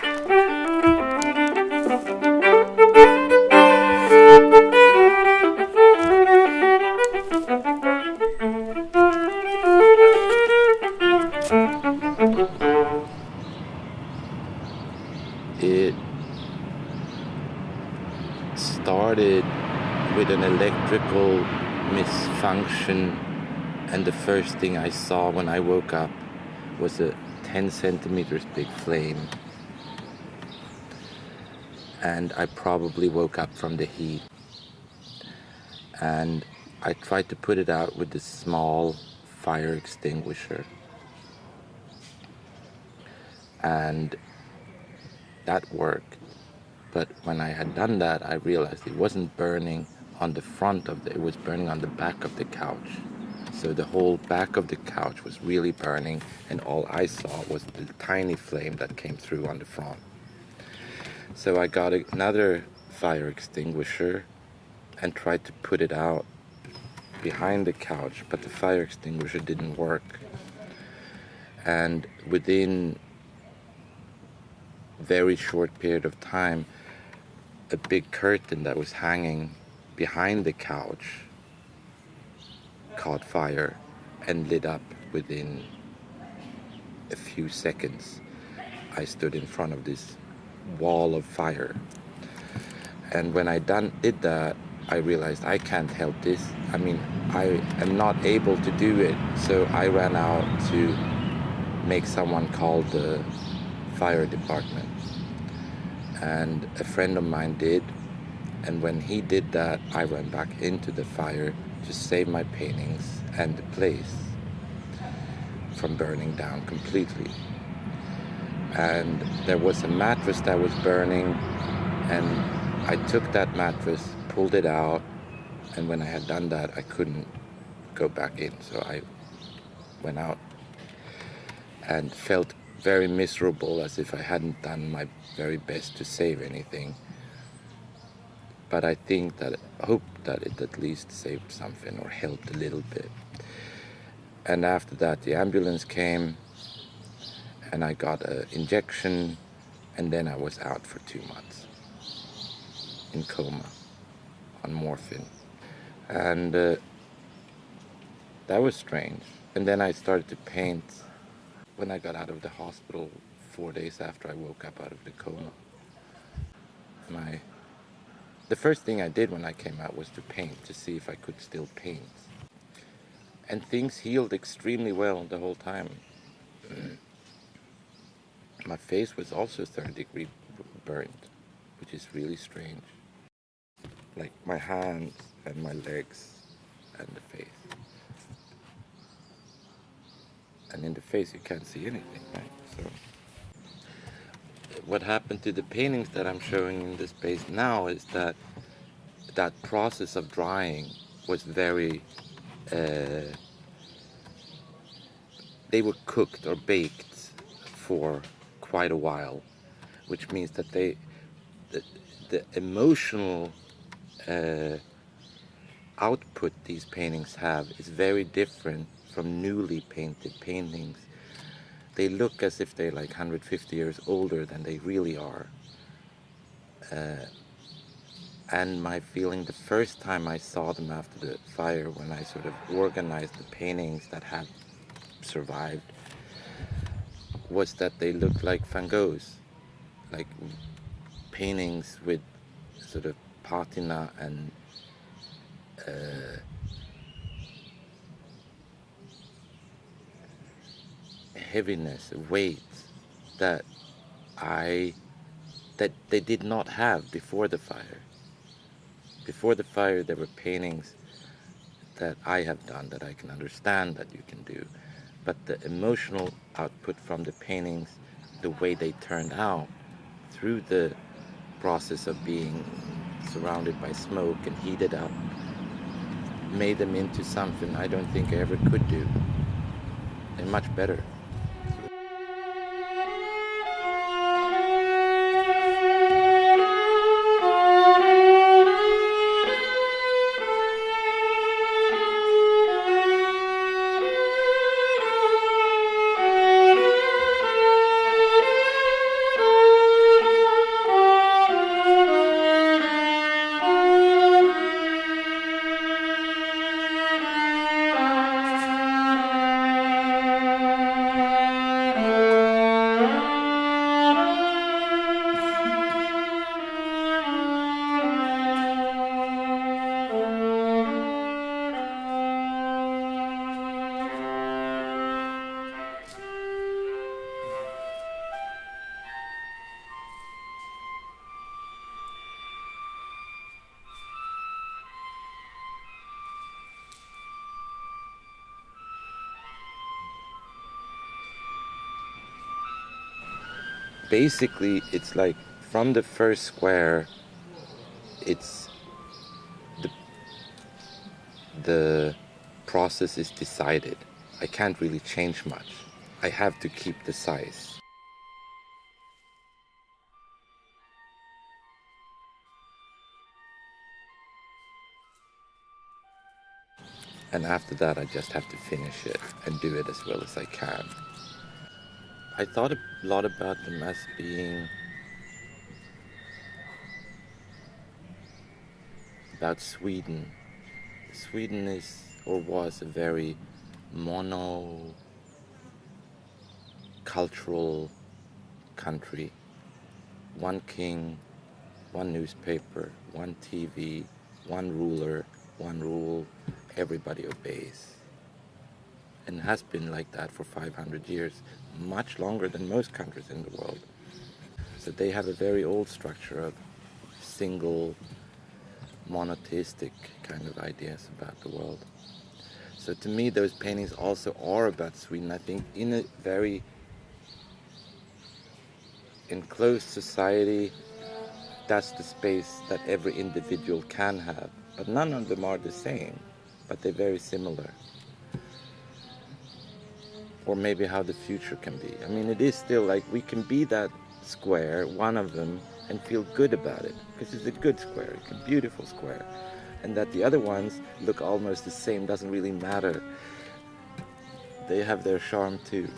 It started with an electrical misfunction, and the first thing I saw when I woke up was a 10 centimeters big flame. And I probably woke up from the heat. And I tried to put it out with this small fire extinguisher. And that worked. But when I had done that, I realized it wasn't burning on the front of it was burning on the back of the couch. So the whole back of the couch was really burning, and all I saw was the tiny flame that came through on the front. So I got another fire extinguisher and tried to put it out behind the couch, but the fire extinguisher didn't work. And within a very short period of time, a big curtain that was hanging behind the couch caught fire and lit up within a few seconds. I stood in front of this wall of fire. And when I did that, I realized I can't help this. I mean, I am not able to do it. So I ran out to make someone call the fire department. And a friend of mine did. And when he did that, I ran back into the fire to save my paintings and the place from burning down completely. And there was a mattress that was burning, and I took that mattress, pulled it out, and when I had done that, I couldn't go back in. So I went out and felt very miserable, as if I hadn't done my very best to save anything. But I hope that it at least saved something or helped a little bit. And after that, the ambulance came, and I got an injection, and then I was out for 2 months in coma on morphine. And that was strange. And then I started to paint when I got out of the hospital 4 days after I woke up out of the coma. The first thing I did when I came out was to paint, to see if I could still paint. And things healed extremely well the whole time. My face was also 3rd-degree burnt, which is really strange. Like my hands and my legs and the face. And in the face you can't see anything, right? So what happened to the paintings that I'm showing in this space now is that that process of drying was very they were cooked or baked for quite a while, which means that the emotional output these paintings have is very different from newly painted paintings. They look as if they're like 150 years older than they really are. And my feeling the first time I saw them after the fire, when I sort of organized the paintings that had survived, was that they looked like Van Goghs, like paintings with sort of patina and heaviness, weight that they did not have before the fire. Before the fire, there were paintings that I have done that I can understand that you can do, but the emotional output from the paintings, the way they turned out through the process of being surrounded by smoke and heated up, made them into something I don't think I ever could do. They're much better. basically it's like from the first square, it's the process is decided. I can't really change much. I have to keep the size. And after that, I just have to finish it and do it as well as I can. I thought a lot about them as being about Sweden. Sweden is or was a very mono-cultural country. One king, one newspaper, one TV, one ruler, one rule, everybody obeys. And has been like that for 500 years, much longer than most countries in the world. So they have a very old structure of single, monotheistic kind of ideas about the world. So to me, those paintings also are about Sweden. I think in a very enclosed society, that's the space that every individual can have. But none of them are the same, but they're very similar. Or maybe how the future can be. I mean, it is still like we can be that square, one of them, and feel good about it, because it's a good square, it's a beautiful square. And that the other ones look almost the same doesn't really matter. They have their charm too.